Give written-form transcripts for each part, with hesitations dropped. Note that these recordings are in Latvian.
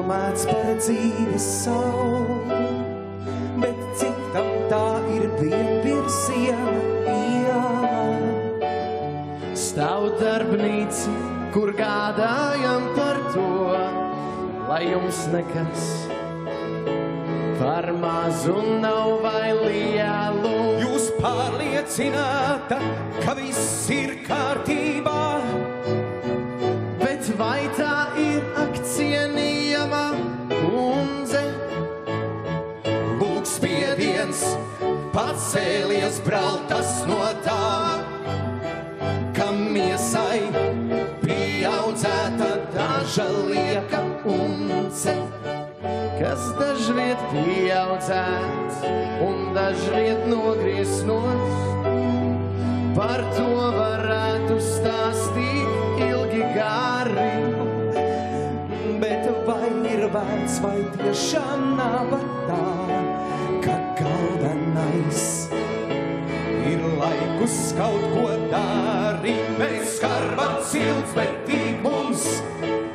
domāts par dzīves saulu, bet citam tā ir vienvirziena iela. Stāv darbnīca, kur gādājam par to, lai jums nekas par mazu nav vai lielu. Jūs pārliecināta, ka viss ir kārtībā, bet vai tā ir akcienījama kundze? Lūk spiediens, pacēlies brautas no tā, ka miesai pieaudzēta daža lieka unce, kas dažviet pieaudzēts un dažviet nogriezt nost. Par to varētu stāstīt ilgi gari. bet vai ir vērts, vai tiešām nav tā, ka galvenais ir laikus kaut ko darīt. Mēs skarbat silts, bet tik mums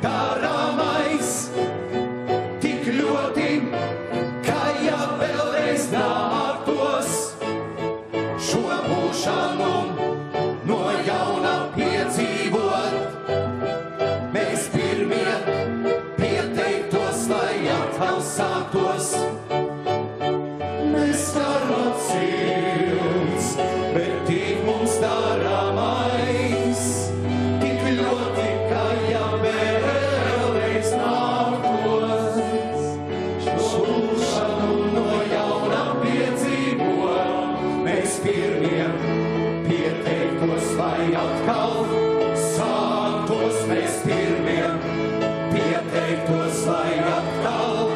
darāmais tik ļoti, ka ja vēlreiz nāktos šo būšanu no jauna piedzīvot, mēs pirmie pieteiktos, lai atkal sāktos. Mēs skarbat silts, bet tik mums darāmais tik ļoti, ka ja vēlreiz nāktos šo būšanu no jauna piedzīvot, mēs pirmie pieteiktos, lai atkal sāktos. Mēs pirmie pieteiktos, lai atkal